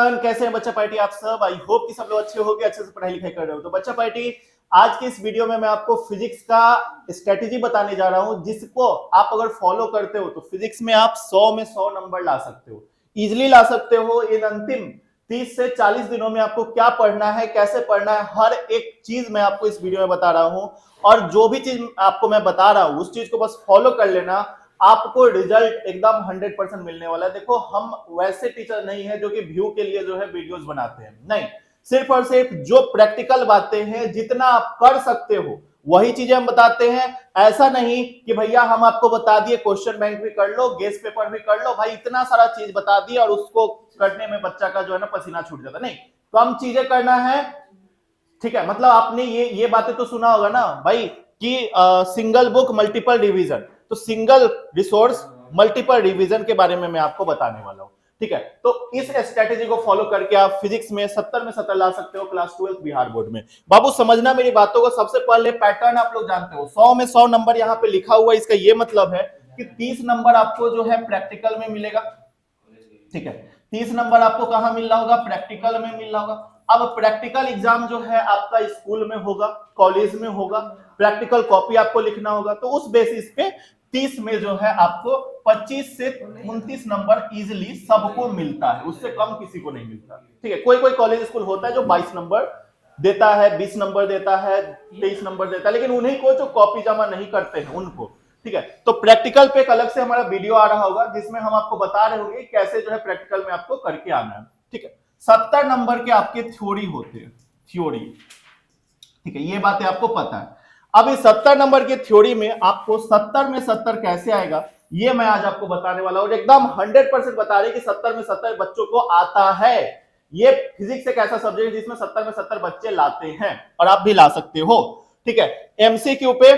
Everyone, कैसे हैं बच्चा पार्टी आप सब। आई होप कि सब लोग अच्छे हो गए, अच्छे से पढ़ाई लिखाई कर रहे हो। तो बच्चा पार्टी आज की इस वीडियो में मैं आपको फिजिक्स का स्ट्रेटेजी बताने जा रहा हूं, जिसको आप अगर फॉलो करते हो तो फिजिक्स में आप 100 में 100 नंबर ला सकते हो, इजिली ला सकते हो। इन अंतिम 30 से 40 दिनों में आपको क्या पढ़ना है, कैसे पढ़ना है, हर एक चीज मैं आपको इस वीडियो में बता रहा हूं। और जो भी चीज आपको मैं बता रहा हूं उस चीज को बस फॉलो कर लेना, आपको रिजल्ट एकदम 100% मिलने वाला है। देखो, हम वैसे टीचर नहीं है जो कि व्यू के लिए जो है वीडियोस बनाते हैं, नहीं। सिर्फ और सिर्फ जो प्रैक्टिकल बातें हैं, जितना आप कर सकते हो वही चीजें हम बताते हैं। ऐसा नहीं कि भैया हम आपको बता दिए क्वेश्चन बैंक भी कर लो, गेस पेपर भी कर लो, भाई इतना सारा चीज बता दिया और उसको करने में बच्चा का जो है ना पसीना छूट जाता। नहीं, कम चीजें करना है, ठीक है। मतलब आपने ये बातें तो सुना होगा ना भाई कि सिंगल बुक मल्टीपल रिवीजन, तो सिंगल रिसोर्स मल्टीपल रिवीजन के बारे में मैं आपको बताने वाला हूं, ठीक है। तो इस स्ट्रेटेजी को फॉलो करके आप फिजिक्स में 70 में 70 ला सकते हो क्लास 12 बिहार बोर्ड में। बाबू समझना मेरी बातों को, सबसे पहले पैटर्न आप लोग जानते हो, 100 में 100 नंबर यहाँ पे लिखा हुआ है। इसका ये मतलब है कि 30 नंबर आपको जो है प्रैक्टिकल में मिलेगा, ठीक है। 30 नंबर आपको कहां मिल रहा होगा, प्रैक्टिकल में मिल रहा होगा। अब प्रैक्टिकल एग्जाम जो है आपका स्कूल में होगा, कॉलेज में होगा, प्रैक्टिकल कॉपी आपको लिखना होगा। तो उस बेसिस पे 30 में जो है आपको 25 से 29 नंबर इजिली सबको मिलता है, उससे कम किसी को नहीं मिलता, ठीक है। कोई कोई कॉलेज स्कूल होता है जो 22 नंबर देता है, 20 नंबर देता है, 23 नंबर देता है, लेकिन उन्हीं को जो कॉपी जमा नहीं करते हैं उनको, ठीक है। तो प्रैक्टिकल पे एक अलग से हमारा वीडियो आ रहा होगा जिसमें हम आपको बता रहे होंगे कैसे जो है प्रैक्टिकल में आपको करके आना है, ठीक है। 70 नंबर के आपके थ्योरी होते हैं, थ्योरी, ठीक है, ये बातें आपको पता है। अब इस 70 नंबर के थ्योरी में आपको 70 में 70 कैसे आएगा, ये मैं आज आपको बताने वाला हूं। एकदम 100% बता रहे कि 70 में 70 बच्चों को आता है। ये फिजिक्स एक ऐसा सब्जेक्ट जिसमें 70 में 70 बच्चे लाते हैं और आप भी ला सकते हो, ठीक है। एमसीक्यू पे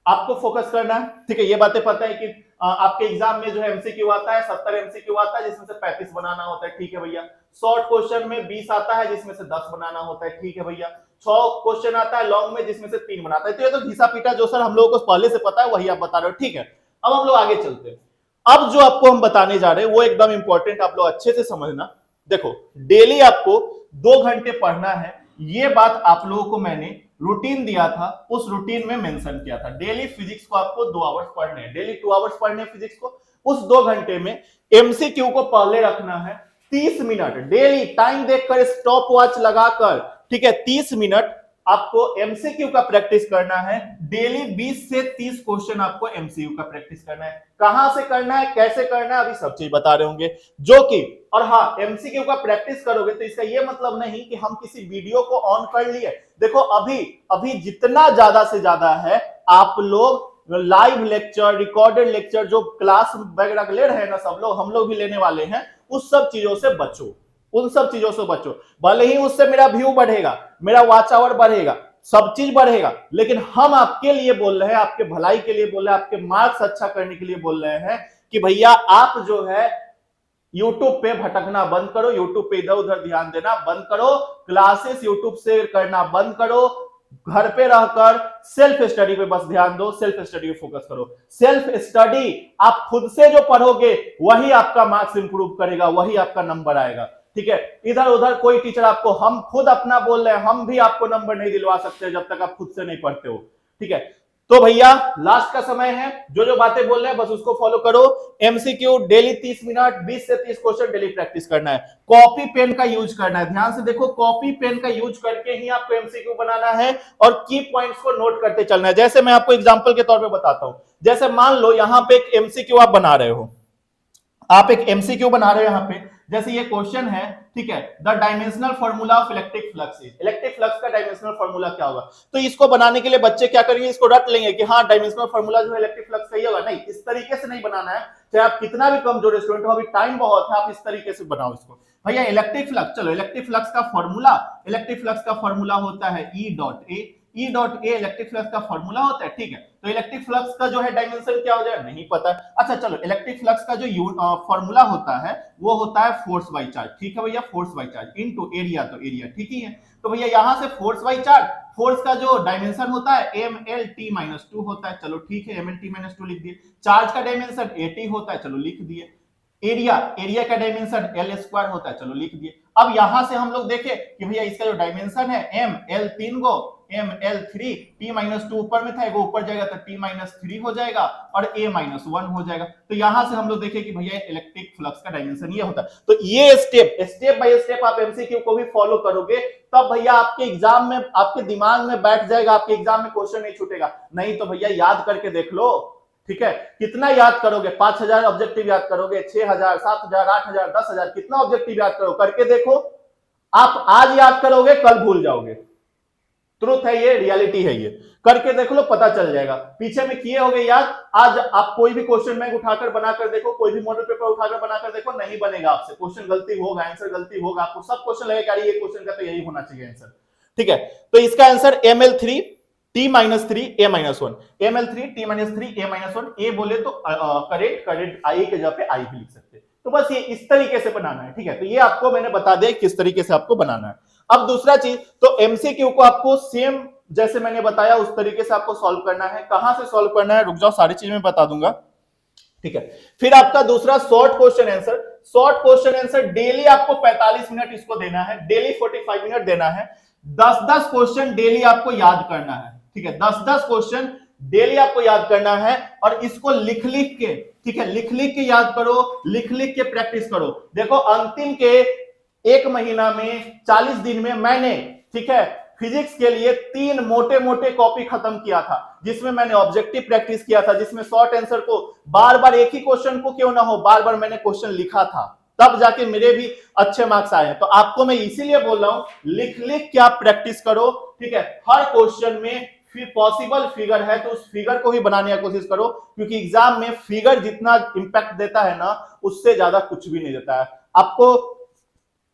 आपको फोकस करना है, ठीक है। ये बातें पता है कि आपके एग्जाम में जो है एमसीक्यू आता है, 70 एमसीक्यू आता है जिसमें से 35 बनाना होता है, ठीक है भैया। शॉर्ट क्वेश्चन में 20 आता है जिसमें से 10 बनाना होता है, ठीक है भैया। 6 क्वेश्चन आता है लॉन्ग में जिसमें से 3 बनाता है। तो ये तो घिसा पीटा जो सर हम लोगों को पहले से पता है वही आप बता रहे हो, ठीक है। अब हम लोग आगे चलते हैं। अब जो आपको हम बताने जा रहे हैं वो एकदम इंपॉर्टेंट, आप लोग अच्छे से समझना। देखो, डेली आपको 2 घंटे पढ़ना है, ये बात आप लोगों को मैंने रूटीन दिया था, उस रूटीन में मेंशन किया था। डेली फिजिक्स को आपको 2 आवर्स पढ़ने हैं, डेली 2 आवर्स पढ़ने हैं फिजिक्स को। उस 2 घंटे में एमसीक्यू को पहले रखना है 30 मिनट, डेली टाइम देखकर स्टॉप वॉच लगाकर, ठीक है। 30 मिनट आपको एमसीक्यू का प्रैक्टिस करना है। डेली 20 से 30 क्वेश्चन आपको एमसीक्यू का प्रैक्टिस करना है। कहां से करना है, कैसे करना है, अभी सब चीज बता रहे होंगे जो कि, और हाँ, एमसीक्यू का प्रैक्टिस करोगे तो इसका ये मतलब नहीं कि हम किसी वीडियो को ऑन कर लिए। देखो, अभी अभी जितना ज्यादा से ज्यादा है आप लोग लाइव लेक्चर, रिकॉर्डेड लेक्चर जो क्लास वगैरह ले रहे हैं ना सब लोग, हम लोग भी लेने वाले हैं, उस सब चीजों से बचो, उन सब चीजों से बचो। भले ही उससे मेरा व्यू बढ़ेगा, मेरा वॉच आवर बढ़ेगा, सब चीज बढ़ेगा, लेकिन हम आपके लिए बोल रहे हैं, आपके भलाई के लिए बोल रहे हैं, आपके मार्क्स अच्छा करने के लिए बोल रहे हैं कि भैया आप जो है यूट्यूब पे भटकना बंद करो, यूट्यूब पे इधर उधर ध्यान देना बंद करो, क्लासेस यूट्यूब से करना बंद करो, घर पे रहकर सेल्फ स्टडी पे बस ध्यान दो, सेल्फ स्टडी पे फोकस करो। सेल्फ स्टडी आप खुद से जो पढ़ोगे वही आपका मार्क्स इंप्रूव करेगा, वही आपका नंबर आएगा, ठीक है। इधर उधर कोई टीचर आपको, हम खुद अपना बोल रहे हैं, हम भी आपको नंबर नहीं दिलवा सकते जब तक आप खुद से नहीं पढ़ते हो, ठीक है। तो भैया लास्ट का समय है, जो जो बातें बोल रहे हैं बस उसको फॉलो करो। एमसीक्यू डेली 30 मिनट, 20 से 30 क्वेश्चन डेली प्रैक्टिस करना है। कॉपी पेन का यूज करना है, ध्यान से देखो, कॉपी पेन का यूज करके ही आपको एमसीक्यू बनाना है और की पॉइंट्स को नोट करते चलना है। जैसे मैं आपको एग्जांपल के तौर पे बताता हूं, जैसे मान लो यहां पे एक एमसीक्यू आप बना रहे हो, आप एक एमसीक्यू बना रहे हो यहां पे, जैसे ये क्वेश्चन है, ठीक है, the dimensional formula of electric flux is, electric flux का डायमेंशनल फार्मूला क्या होगा। तो इसको बनाने के लिए बच्चे क्या करेंगे, इसको रट लेंगे कि हाँ डायमेंशनल फार्मूला जो है इलेक्ट्रिक फ्लक्स का ही होगा। नहीं, इस तरीके से नहीं बनाना है, चाहे आप कितना भी कमजोर स्टूडेंट हो, अभी टाइम बहुत है, आप इस तरीके से बनाओ इसको। भैया इलेक्ट्रिक फ्लक्स, चलो इलेक्ट्रिक फ्लक्स का फार्मूला, इलेक्ट्रिक फ्लक्स का फार्मूला होता है E dot A, E dot A electric flux का फार्मूला होता है, ठीक है। तो इलेक्ट्रिक फ्लक्स का जो है डायमेंशन क्या हो जाएगा, नहीं पता। अच्छा चलो, इलेक्ट्रिक फ्लक्स का जो फार्मूला होता है वो होता है फोर्स बाय चार्ज, ठीक है भैया, force by charge into area, तो एरिया ठीक ही है। तो भैया यहां से फोर्स बाय चार्ज, फोर्स का जो डायमेंशन होता है एम एल टी माइनस 2 होता है, चलो ठीक है, एम एल टी माइनस 2 लिख दिए। चार्ज का डायमेंशन एटी होता है, चलो लिख दिए। एरिया का डायमेंशन एल स्क्वायर होता है, चलो लिख दिए। अब यहां से हम लोग देखें कि भैया इसका जो डायमेंशन है एम एल 3 गो, एम एल 3, टी माइनस 2 ऊपर में था, वो ऊपर जाएगा तो टी माइनस 3 हो जाएगा और ए माइनस 1 हो जाएगा। तो यहां से हम लोग देखें कि भैया इलेक्ट्रिक फ्लक्स का डायमेंशन ये होता है। तो ये स्टेप बाय स्टेप आप एमसीक्यू को भी फॉलो करोगे, तब भैया आपके एग्जाम में, आपके दिमाग में बैठ जाएगा, आपके एग्जाम में क्वेश्चन नहीं छूटेगा। नहीं तो भैया याद करके देख लो, ठीक है। कितना याद करोगे? 5000 ऑब्जेक्टिव याद करोगे, 6000, 7000, 8000, 10000, कितना ऑब्जेक्टिव याद करो, करके देखो। आप आज याद करोगे, कल भूल जाओगे। ट्रुथ है ये, रियलिटी है ये, करके देख लो, पता चल जाएगा। पीछे में किए होगे याद, आज आप कोई भी क्वेश्चन बैंक उठाकर बनाकर देखो, कोई भी मॉडल पेपर उठाकर बनाकर देखो, नहीं बनेगा आपसे, क्वेश्चन गलती होगा, आंसर गलती होगा, आपको सब क्वेश्चन लगेगा ये क्वेश्चन का तो यही होना चाहिए आंसर, ठीक है। तो इसका answer ml3 t minus 3 a minus 1, ml3 t minus 3 a minus 1, ए बोले तो करेक्ट आई के जगह पे आई भी लिख सकते हैं। तो बस ये इस तरीके से बनाना है, ठीक है। तो ये आपको मैंने बता दिया किस तरीके से आपको बनाना है। अब दूसरा चीज, तो एमसीक्यू को आपको सेम जैसे मैंने बताया उस तरीके से आपको सॉल्व करना है। कहां से सॉल्व करना है, रुक जाओ, सारी चीज मैं बता दूंगा, ठीक है। फिर आपका दूसरा short question answer, short question answer daily आपको 45 मिनट इसको देना है, डेली 45 मिनट देना है। 10-10 क्वेश्चन डेली आपको याद करना है, ठीक है। 10-10 क्वेश्चन डेली आपको याद करना है और इसको लिख लिख के, ठीक है, लिख लिख के याद करो, लिख लिख के प्रैक्टिस करो। देखो अंतिम के 1 महीना में 40 दिन में मैंने, ठीक है, फिजिक्स के लिए 3 मोटे मोटे कॉपी खत्म किया था, जिसमें मैंने ऑब्जेक्टिव प्रैक्टिस किया था, जिसमें शॉर्ट आंसर को बार बार, एक ही क्वेश्चन को क्यों ना हो, बार बार मैंने क्वेश्चन लिखा था, तब जाके मेरे भी अच्छे मार्क्स आए हैं। तो आपको मैं इसीलिए बोल रहा हूं, लिख लिख के आप प्रैक्टिस करो, ठीक है। हर क्वेश्चन में फिर पॉसिबल फिगर है तो उस फिगर को भी बनाने की कोशिश करो, क्योंकि एग्जाम में फिगर जितना इंपैक्ट देता है ना, उससे ज्यादा कुछ भी नहीं देता है आपको।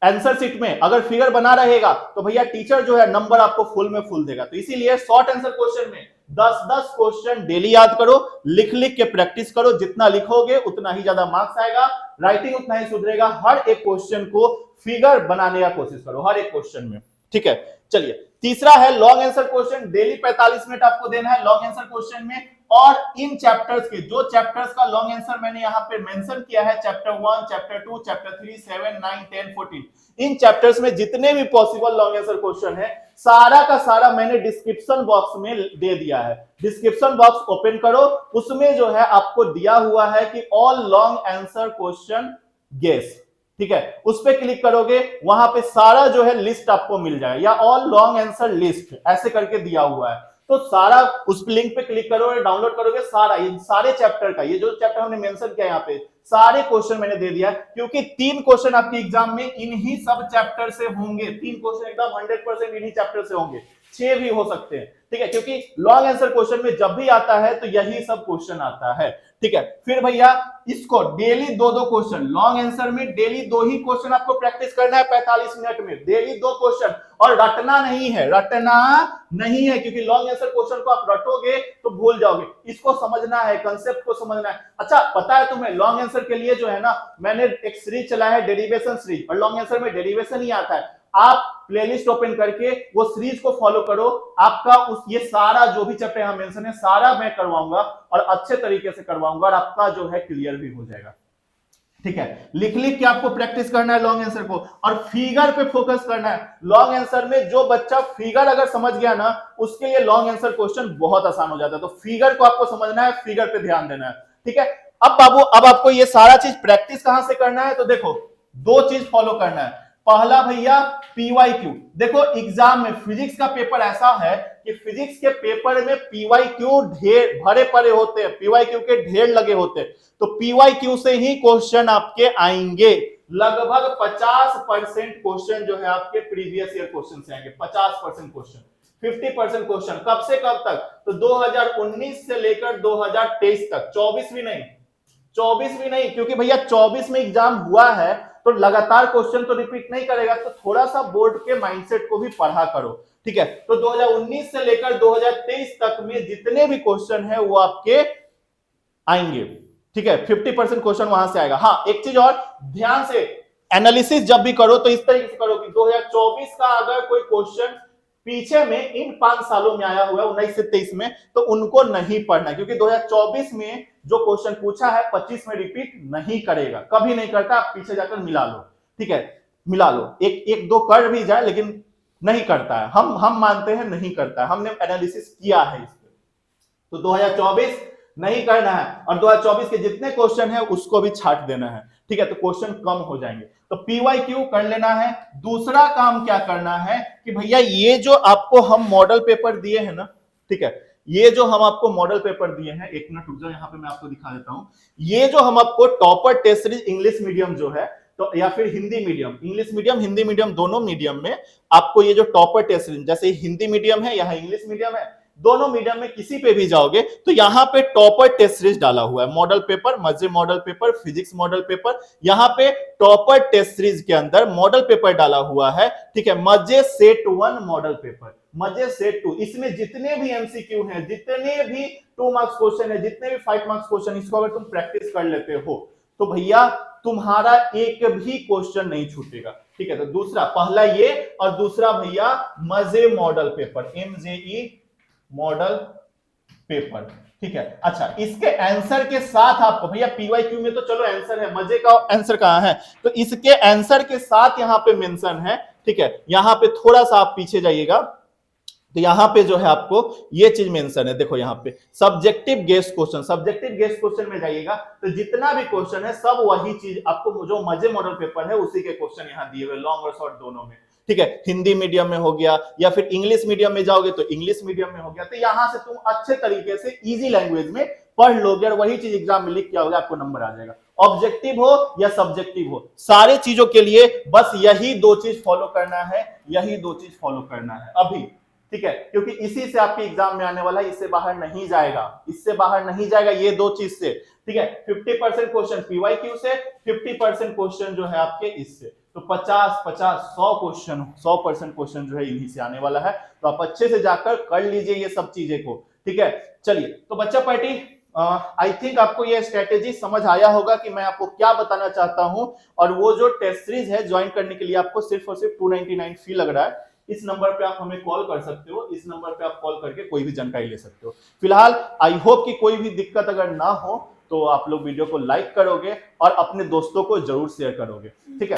आंसर शीट में अगर फिगर बना रहेगा तो भैया टीचर जो है नंबर आपको फुल में फुल देगा। तो इसीलिए शॉर्ट आंसर क्वेश्चन में 10-10 क्वेश्चन डेली याद करो, लिख लिख के प्रैक्टिस करो, जितना लिखोगे उतना ही ज्यादा मार्क्स आएगा, राइटिंग उतना ही सुधरेगा। हर एक क्वेश्चन को फिगर बनाने का कोशिश करो, हर एक क्वेश्चन में, ठीक है। चलिए तीसरा है long answer question, daily 45 minute आपको देना है लॉन्ग आंसर क्वेश्चन में। और इन चैप्टर्स के, जो चैप्टर्स का लॉन्ग आंसर मैंने यहां पे मेंशन किया है, चैप्टर 1, चैप्टर 2, चैप्टर 3, 7, 9, 10, 14, इन चैप्टर्स में जितने भी पॉसिबल लॉन्ग आंसर क्वेश्चन है, सारा का सारा मैंने डिस्क्रिप्शन बॉक्स में दे दिया है। डिस्क्रिप्शन बॉक्स ओपन करो, उसमें जो है आपको दिया हुआ है कि all long answer question guess, ठीक है। उस पर क्लिक करोगे, वहां पे सारा जो है लिस्ट आपको मिल जाए, या ऑल लॉन्ग आंसर लिस्ट ऐसे करके दिया हुआ है। तो सारा उस लिंक पे क्लिक करोगे, डाउनलोड करोगे, सारा ये सारे चैप्टर का, ये जो चैप्टर हमने मेंशन किया यहाँ पे, सारे क्वेश्चन मैंने दे दिया, क्योंकि 3 क्वेश्चन आपके एग्जाम में इन्हीं सब चैप्टर से होंगे। 3 क्वेश्चन एकदम 100% इन्हीं चैप्टर से होंगे, 6 भी हो सकते हैं, ठीक है, क्योंकि लॉन्ग आंसर क्वेश्चन में जब भी आता है तो यही सब क्वेश्चन आता है, ठीक है। फिर भैया इसको डेली 2-2 क्वेश्चन, लॉन्ग आंसर में डेली 2 ही क्वेश्चन आपको प्रैक्टिस करना है 45 मिनट में, डेली 2 क्वेश्चन। और रटना नहीं है, रटना नहीं है, क्योंकि लॉन्ग आंसर क्वेश्चन को आप रटोगे तो भूल जाओगे। इसको समझना है, कंसेप्ट को समझना है। अच्छा पता है तुम्हें, लॉन्ग आंसर के लिए जो है ना, मैंने एक सीरीज चला है डेरिवेशन सीरीज, और लॉन्ग आंसर में डेरिवेशन ही आता है। आप प्लेलिस्ट ओपन करके वो सीरीज को फॉलो करो, आपका उस ये सारा जो भी चैप्टर यहां मेंशन है सारा मैं करवाऊंगा, और अच्छे तरीके से करवाऊंगा, और आपका जो है क्लियर भी हो जाएगा, ठीक है। लिख लिख के आपको प्रैक्टिस करना है लॉन्ग आंसर को, और फिगर पे फोकस करना है। लॉन्ग आंसर में जो बच्चा फिगर अगर समझ गया ना, उसके लिए लॉन्ग आंसर क्वेश्चन बहुत आसान हो जाता है। तो फिगर को आपको समझना है, फिगर पे ध्यान देना है, ठीक है। अब बाबू, अब आपको ये सारा चीज प्रैक्टिस कहां से करना है, तो देखो 2 चीज फॉलो करना है। पहला भैया पीवाईक्यू, देखो एग्जाम में फिजिक्स का पेपर ऐसा है कि फिजिक्स के पेपर में पीवाईक्यू ढेर भरे पड़े होते हैं, पीवाईक्यू के ढेर लगे होते हैं। तो पीवाईक्यू से ही क्वेश्चन आपके आएंगे, लगभग 50% क्वेश्चन जो है आपके प्रीवियस ईयर क्वेश्चन से आएंगे, 50% क्वेश्चन, 50% क्वेश्चन। कब से कब तक, तो 2019 से लेकर 2023 तक, 24 भी नहीं, 24 भी नहीं, क्योंकि भैया 24 में एग्जाम हुआ है तो लगातार क्वेश्चन तो रिपीट नहीं करेगा, तो थोड़ा सा बोर्ड के माइंडसेट को भी पढ़ा करो, ठीक है। तो 2019 से लेकर 2023 तक में जितने भी क्वेश्चन है वो आपके आएंगे, ठीक है। 50% क्वेश्चन वहां से आएगा। हाँ एक चीज और, ध्यान से एनालिसिस जब भी करो तो इस तरीके से करो कि 2024 का अगर कोई क्वेश्चन पीछे में इन 5 सालों में आया हुआ है 19 से 23 में, तो उनको नहीं पढ़ना, क्योंकि 2024 में जो क्वेश्चन पूछा है 25 में रिपीट नहीं करेगा, कभी नहीं करता। आप पीछे जाकर मिला लो, ठीक है, मिला लो, एक दो कर भी जाए लेकिन नहीं करता है। हम मानते हैं नहीं करता है, हमने एनालिसिस किया है इस पे। तो 2024 नहीं करना है, और 2024 के जितने क्वेश्चन है उसको भी छाट देना है, ठीक है, तो क्वेश्चन कम हो जाएंगे। तो PYQ कर लेना है। दूसरा काम क्या करना है कि भैया ये जो आपको हम मॉडल पेपर दिए हैं ना, ठीक है, ये जो हम आपको मॉडल पेपर दिए हैं, एक मिनट रुक जाओ, यहां पे मैं आपको दिखा देता हूं। ये जो हम आपको topper test series English medium जो है, तो या फिर Hindi medium, English medium Hindi medium दोनों मीडियम में आपको ये जो टॉपर टेस्ट सीरीज, जैसे हिंदी मीडियम है, यहाँ इंग्लिश मीडियम है, दोनों मीडियम में किसी पे भी जाओगे तो यहाँ पे टॉपर टेस्ट सीरीज डाला हुआ है। मॉडल पेपर, मजे model paper, physics model paper, यहाँ पे टॉपर टेस्ट सीरीज के अंदर मॉडल पेपर डाला हुआ है, ठीक है, मजे सेट 1 मॉडल पेपर, मजे सेट 2। इसमें जितने भी एमसीक्यू हैं, जितने भी 2 मार्क्स क्वेश्चन है, जितने भी 5 मार्क्स क्वेश्चन, इसको अगर तुम प्रैक्टिस कर लेते हो तो भैया तुम्हारा एक भी क्वेश्चन नहीं छूटेगा, ठीक है। तो दूसरा, पहला ये, और दूसरा भैया मजे model paper, MJE model paper, ठीक है। अच्छा, इसके आंसर के साथ आपको भैया PYQ में तो चलो आंसर है, मजे का आंसर कहां है, तो इसके आंसर के साथ यहां पे मेंशन है, ठीक है। यहां पे थोड़ा सा आप पीछे जाइएगा तो यहां पे जो है आपको ये चीज मेंशन है, देखो यहां पे subjective guess question, subjective guess question में जाइएगा तो जितना भी क्वेश्चन है सब वही चीज आपको, जो मजे मॉडल पेपर है उसी के क्वेश्चन यहां दिए हुए, लॉन्ग और शॉर्ट दोनों में, ठीक है। हिंदी मीडियम में हो गया, या फिर इंग्लिश मीडियम में जाओगे तो इंग्लिश मीडियम में हो गया। तो यहां से तुम अच्छे तरीके से इजी लैंग्वेज में पढ़ लोगे और वही चीज एग्जाम में लिख के आओगे, आपको नंबर आ जाएगा। ऑब्जेक्टिव हो या सब्जेक्टिव हो, सारे चीजों के लिए बस यही दो चीज फॉलो करना है, यही दो चीज फॉलो करना है अभी, ठीक है, क्योंकि इसी से आपके एग्जाम में आने वाला है, इससे बाहर नहीं जाएगा, इससे बाहर नहीं जाएगा, ये दो चीज से, ठीक है। 50% क्वेश्चन PYQ से, 50% क्वेश्चन जो है आपके इससे, तो 100% क्वेश्चन जो है इन्हीं से आने वाला है। तो आप अच्छे से जाकर कर लीजिए ये सब चीजें को, ठीक है। चलिए, तो बच्चा पार्टी, आई थिंक आपको ये स्ट्रेटेजी समझ आया होगा कि मैं आपको क्या बताना चाहता हूं। और वो जो टेस्ट सीरीज है ज्वाइन करने के लिए आपको सिर्फ और सिर्फ 299 फी लग रहा है। इस नंबर पे आप हमें कॉल कर सकते हो, इस नंबर पे आप कॉल करके कोई भी जानकारी ले सकते हो। फिलहाल आई होप कि कोई भी दिक्कत अगर ना हो तो आप लोग वीडियो को लाइक करोगे और अपने दोस्तों को जरूर शेयर करोगे, ठीक है।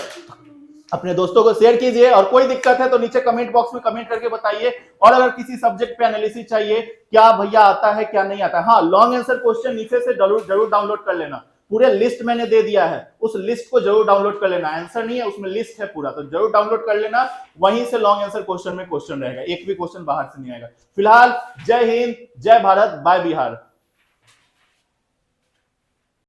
अपने दोस्तों को शेयर कीजिए, और कोई दिक्कत है तो नीचे कमेंट बॉक्स में कमेंट करके बताइए। और अगर किसी सब्जेक्ट पे एनालिसिस चाहिए, क्या भैया आता है क्या नहीं आता है, हाँ, लॉन्ग आंसर क्वेश्चन नीचे से जरूर डाउनलोड कर लेना, पूरे लिस्ट मैंने दे दिया है, उस लिस्ट को जरूर डाउनलोड कर लेना। आंसर नहीं है उसमें, लिस्ट है पूरा, तो जरूर डाउनलोड कर लेना। वहीं से लॉन्ग आंसर क्वेश्चन में क्वेश्चन रहेगा, एक भी क्वेश्चन बाहर से नहीं आएगा। फिलहाल जय हिंद, जय भारत, बाय बिहार।